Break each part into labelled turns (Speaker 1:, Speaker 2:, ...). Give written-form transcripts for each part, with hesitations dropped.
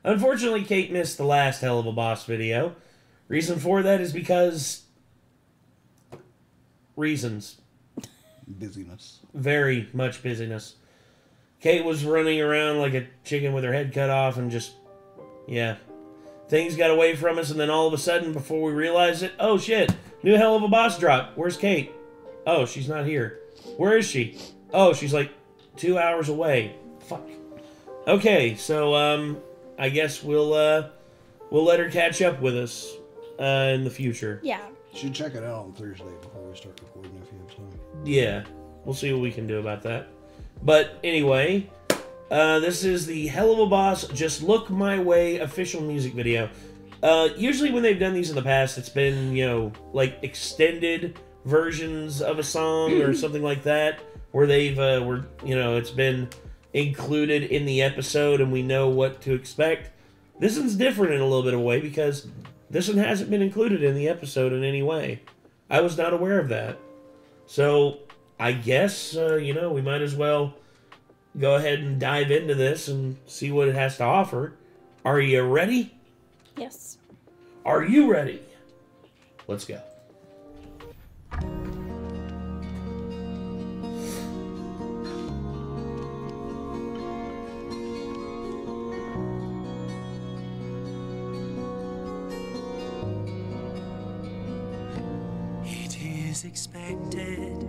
Speaker 1: Unfortunately, Kate missed the last Helluva Boss video. Reason for that is because... reasons.
Speaker 2: Busyness.
Speaker 1: Very much busyness. Kate was running around like a chicken with her head cut off and just... yeah. Things got away from us, and then all of a sudden, before we realized it, oh shit, new Helluva Boss drop. Where's Kate? Oh, she's not here. Where is she? Oh, she's like 2 hours away. Fuck. Okay, so, I guess we'll let her catch up with us, in the future.
Speaker 3: Yeah.
Speaker 2: You should check it out on Thursday before we start recording if you have time.
Speaker 1: Yeah, we'll see what we can do about that. But anyway, this is the Helluva Boss Just Look My Way official music video. Usually when they've done these in the past, it's been, you know, like extended versions of a song or something like that, where they've, you know, it's been included in the episode and we know what to expect. This one's different in a little bit of a way because this one hasn't been included in the episode in any way. I was not aware of that. So, I guess, you know, we might as well go ahead and dive into this and see what it has to offer. Are you ready?
Speaker 3: Yes.
Speaker 1: Are you ready? Let's go.
Speaker 4: Expected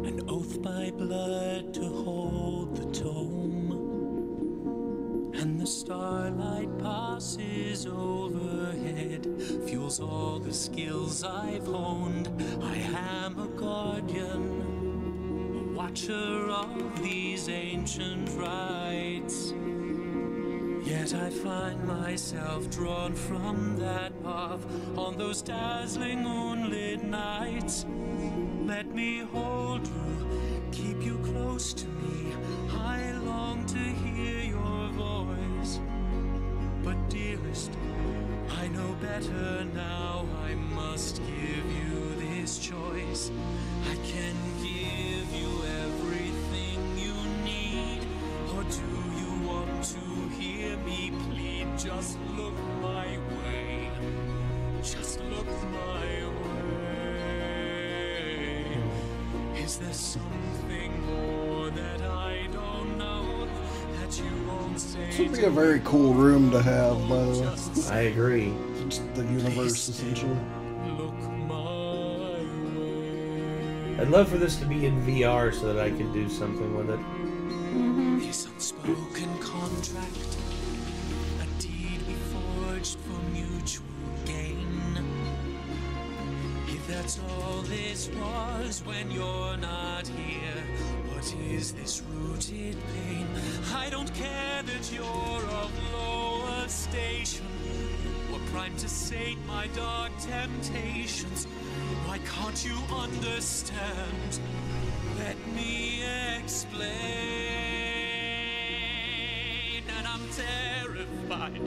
Speaker 4: an oath by blood to hold the tome, and the starlight passes overhead, fuels all the skills I've honed. I am a guardian, a watcher of these ancient rites. Yet I find myself drawn from that path on those dazzling moonlit nights. Let me hold you, keep you close to me. I long to hear your voice. But dearest, I know better now. I must give you this choice. I can give you everything you need. Or do you want to hear me plead? Just look my way. Just look my way. Is there something more that I don't know that you won't say?
Speaker 2: This would be a very cool room to have, by the way.
Speaker 1: I agree.
Speaker 2: It's the universe, essentially.
Speaker 4: Look my way.
Speaker 1: I'd love for this to be in VR so that I could do something with it.
Speaker 4: This unspoken contract, a deed we forged for mutual gain. If that's all this was when you're not here, what is this rooted pain? I don't care that you're of lower station, or primed to sate my dark temptations. Why can't you understand? Let me explain. And I'm terrified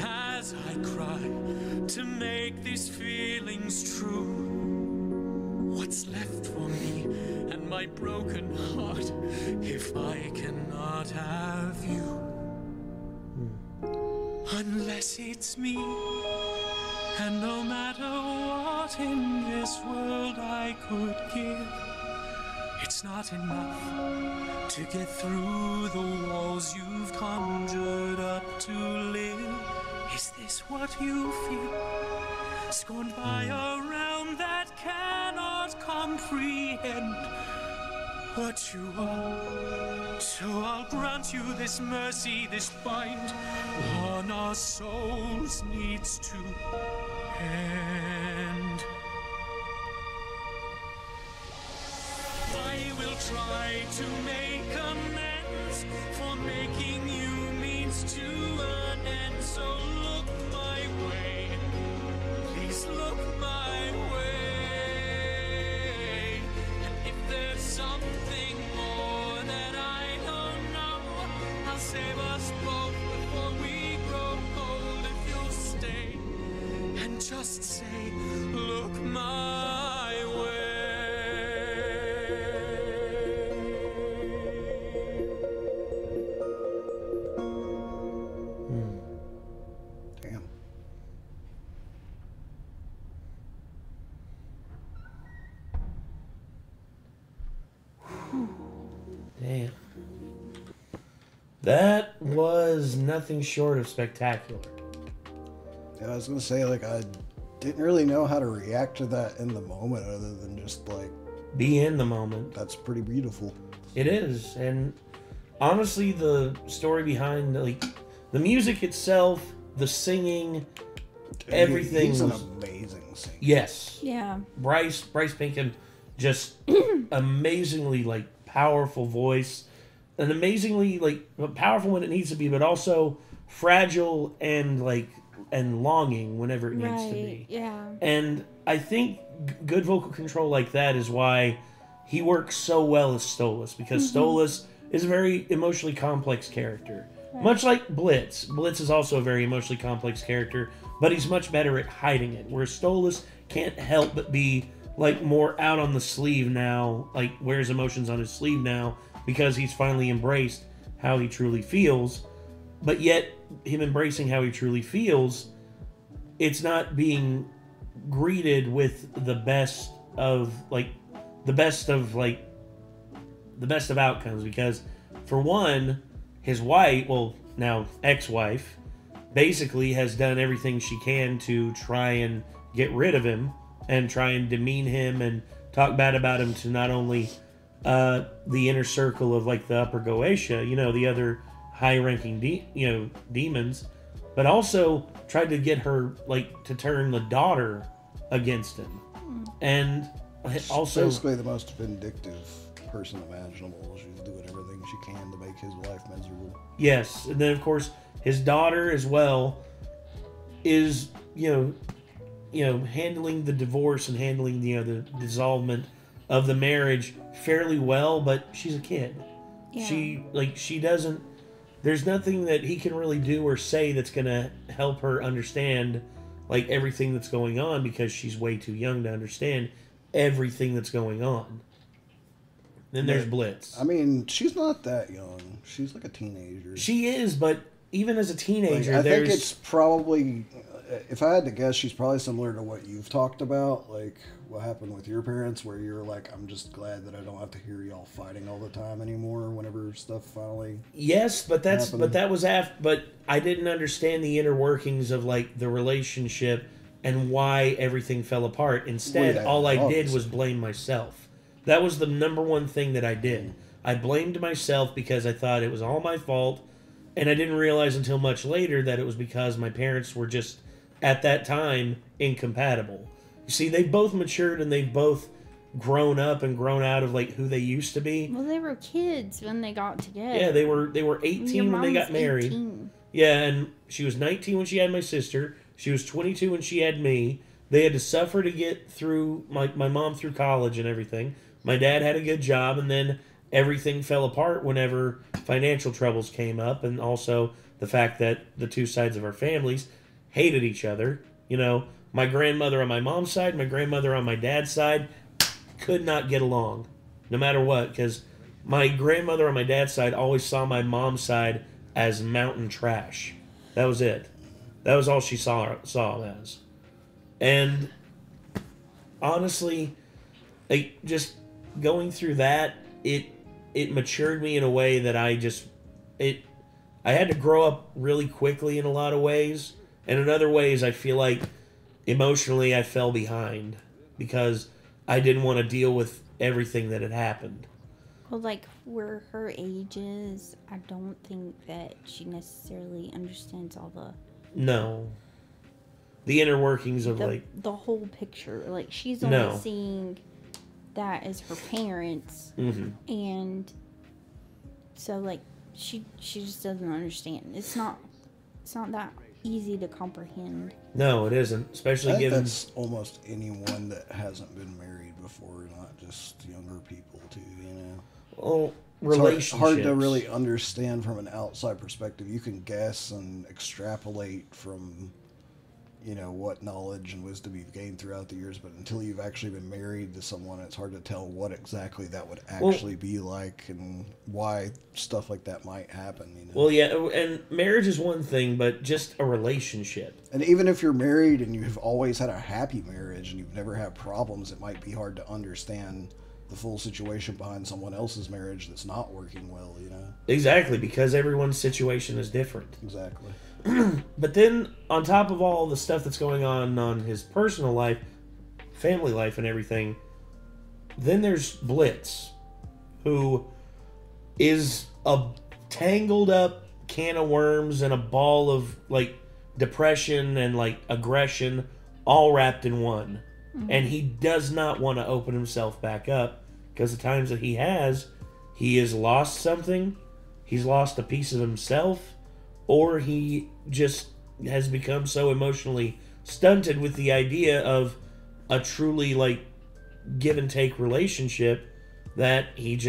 Speaker 4: as I cry to make these feelings true. What's left for me and my broken heart if I cannot have you? Unless it's me, and no matter what in this world I could give, it's not enough to get through the walls you've conjured up to live. Is this what you feel? Scorned by a realm that cannot comprehend what you are. So I'll grant you this mercy, this bind on our souls needs to end. I will try to make amends for making you means to an end. So look my way, please look my way. And if there's something more that I don't know, I'll save us both before we grow old. If you'll stay and just say, look my way.
Speaker 1: Man. That was nothing short of spectacular.
Speaker 2: Yeah, I was gonna say, like, I didn't really know how to react to that in the moment, other than just like,
Speaker 1: Be in the moment.
Speaker 2: that's pretty beautiful.
Speaker 1: It is, and honestly, the story behind, like, the music itself, the singing, everything
Speaker 2: He's an
Speaker 1: was
Speaker 2: amazing singer.
Speaker 1: yes.
Speaker 3: Yeah.
Speaker 1: Bryce Pinkham, just amazingly, like, powerful voice, and amazingly, like, powerful when it needs to be, but also fragile and, like, and longing whenever it needs to be.
Speaker 3: Yeah.
Speaker 1: And I think good vocal control like that is why he works so well as Stolas, because Stolas is a very emotionally complex character.
Speaker 3: Right.
Speaker 1: Much like Blitz. Blitz is also a very emotionally complex character, but he's much better at hiding it, whereas Stolas can't help but be, like, more out on the sleeve now, like, wears emotions on his sleeve now, because he's finally embraced how he truly feels. But yet, him embracing how he truly feels, it's not being greeted with the best of outcomes, because for one, his wife, well, now ex-wife, basically has done everything she can to try and get rid of him and try and demean him and talk bad about him to not only the inner circle of, like, the Upper Goetia, you know, the other high-ranking demons, but also tried to get her, like, to turn the daughter against him. And also
Speaker 2: basically the most vindictive person imaginable. She's doing everything she can to make his life miserable.
Speaker 1: yes, and then of course his daughter as well is, you know, handling the divorce and handling the dissolvement of the marriage fairly well, but she's a kid.
Speaker 3: Yeah.
Speaker 1: She doesn't, there's nothing that he can really do or say that's gonna help her understand, like, everything that's going on, because she's way too young to understand everything that's going on. Then there's Blitz.
Speaker 2: I mean, she's not that young. She's like a teenager.
Speaker 1: She is, but even as a teenager,
Speaker 2: I think it's probably, if I had to guess, she's probably similar to what you've talked about, like what happened with your parents, where you're like, I'm just glad that I don't have to hear y'all fighting all the time anymore whenever stuff finally.
Speaker 1: Yes, but
Speaker 2: happened.
Speaker 1: that was after. But I didn't understand the inner workings of, like, the relationship and why everything fell apart. Instead,
Speaker 2: Well, yeah,
Speaker 1: all I did
Speaker 2: obviously.
Speaker 1: was blame myself. That was the number one thing that I did. I blamed myself because I thought it was all my fault, and I didn't realize until much later that it was because my parents were just, at that time, incompatible. You see, they both matured and they've both grown up and grown out of, like, who they used to be.
Speaker 3: Well, they were kids when they got together.
Speaker 1: Yeah, they were 18
Speaker 3: Your
Speaker 1: when they
Speaker 3: mom
Speaker 1: got
Speaker 3: was
Speaker 1: married.
Speaker 3: 18.
Speaker 1: Yeah, and she was 19 when she had my sister. She was 22 when she had me. They had to suffer to get through, my mom through college and everything. My dad had a good job, and then everything fell apart whenever financial troubles came up, and also the fact that the two sides of our families hated each other. You know, my grandmother on my mom's side, my grandmother on my dad's side could not get along, no matter what, because my grandmother on my dad's side always saw my mom's side as mountain trash. That was it. That was all she saw it as. And honestly, like, just going through that, it matured me in a way that I had to grow up really quickly in a lot of ways, and in other ways I feel like emotionally I fell behind because I didn't want to deal with everything that had happened.
Speaker 3: Well, like, where her age is, I don't think that she necessarily understands all
Speaker 1: No. The inner workings of,
Speaker 3: the whole picture. Like, she's only seeing that as her parents, and so, like, she just doesn't understand. It's not that easy to comprehend.
Speaker 1: No, it isn't, especially
Speaker 2: I think
Speaker 1: given
Speaker 2: that's almost anyone that hasn't been married before, not just younger people too. You know,
Speaker 1: well,
Speaker 2: it's
Speaker 1: relationships.
Speaker 2: hard to really understand from an outside perspective. You can guess and extrapolate from, you know, what knowledge and wisdom you've gained throughout the years, but until you've actually been married to someone, it's hard to tell what exactly that would actually be like and why stuff like that might happen. You know?
Speaker 1: Well, yeah, and marriage is one thing, but just a relationship.
Speaker 2: And even if you're married and you've always had a happy marriage and you've never had problems, it might be hard to understand the full situation behind someone else's marriage that's not working well, you know?
Speaker 1: Exactly, because everyone's situation is different.
Speaker 2: Exactly.
Speaker 1: But then, on top of all the stuff that's going on his personal life, family life and everything, then there's Blitz, who is a tangled up can of worms and a ball of, like, depression and, like, aggression all wrapped in one. Mm-hmm. And he does not want to open himself back up, because the times that he has lost something, he's lost a piece of himself, or he just has become so emotionally stunted with the idea of a truly, like, give and take relationship that he's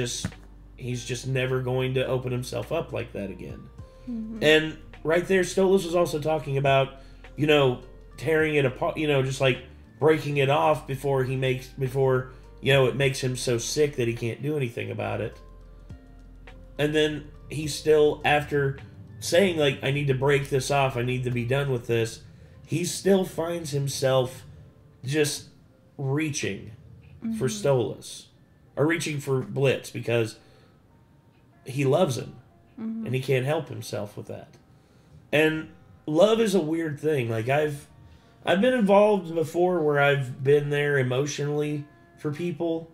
Speaker 1: just never going to open himself up like that again. Mm-hmm. And right there, Stolas was also talking about, you know, tearing it apart, you know, just like breaking it off before it makes him so sick that he can't do anything about it. And then he still, after saying, like, I need to break this off, I need to be done with this, he still finds himself just reaching for Stolas, or reaching for Blitz, because he loves him, and he can't help himself with that. And love is a weird thing. Like, I've been involved before where I've been there emotionally for people,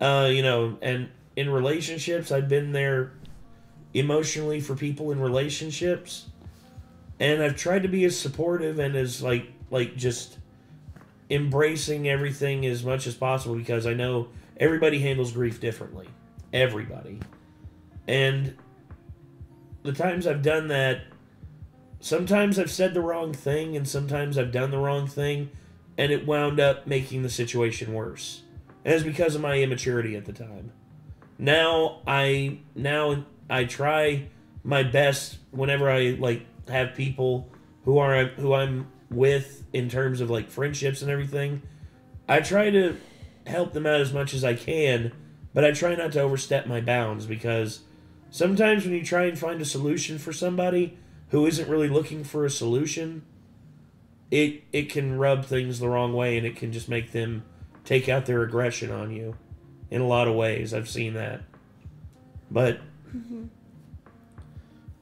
Speaker 1: you know, and in relationships, I've been there emotionally for people in relationships, and I've tried to be as supportive and as like just embracing everything as much as possible, because I know everybody handles grief differently. Everybody. And the times I've done that, sometimes I've said the wrong thing, and sometimes I've done the wrong thing, and it wound up making the situation worse. And it's because of my immaturity at the time. Now I try my best whenever I, like, have people who I'm with in terms of, like, friendships and everything. I try to help them out as much as I can, but I try not to overstep my bounds, because sometimes when you try and find a solution for somebody who isn't really looking for a solution, it can rub things the wrong way, and it can just make them take out their aggression on you in a lot of ways. I've seen that. But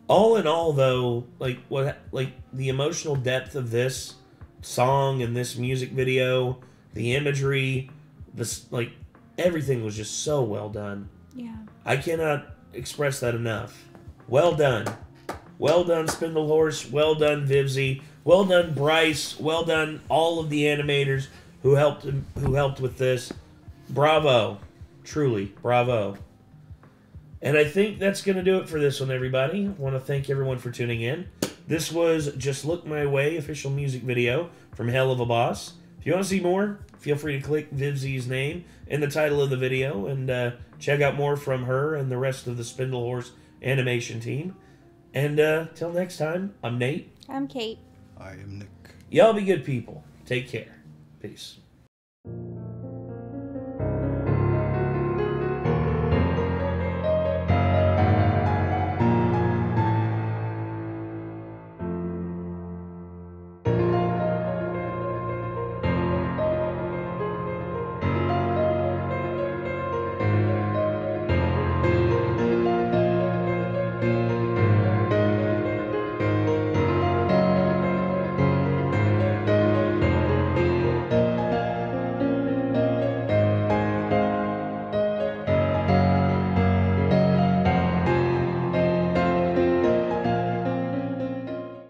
Speaker 1: all in all, though, like the emotional depth of this song and this music video, the imagery, this, like, everything was just so well done.
Speaker 3: Yeah.
Speaker 1: I cannot express that enough. Well done. Well done, Spindle Horse. Well done, Vivzy. Well done, Bryce. Well done, all of the animators who helped with this. Bravo. Truly, bravo. And I think that's going to do it for this one, everybody. I want to thank everyone for tuning in. This was Just Look My Way official music video from Helluva Boss. If you want to see more, feel free to click Vivzy's name in the title of the video and check out more from her and the rest of the Spindle Horse animation team. And till next time, I'm Nate.
Speaker 3: I'm Kate.
Speaker 2: I am Nick.
Speaker 1: Y'all be good people. Take care. Peace.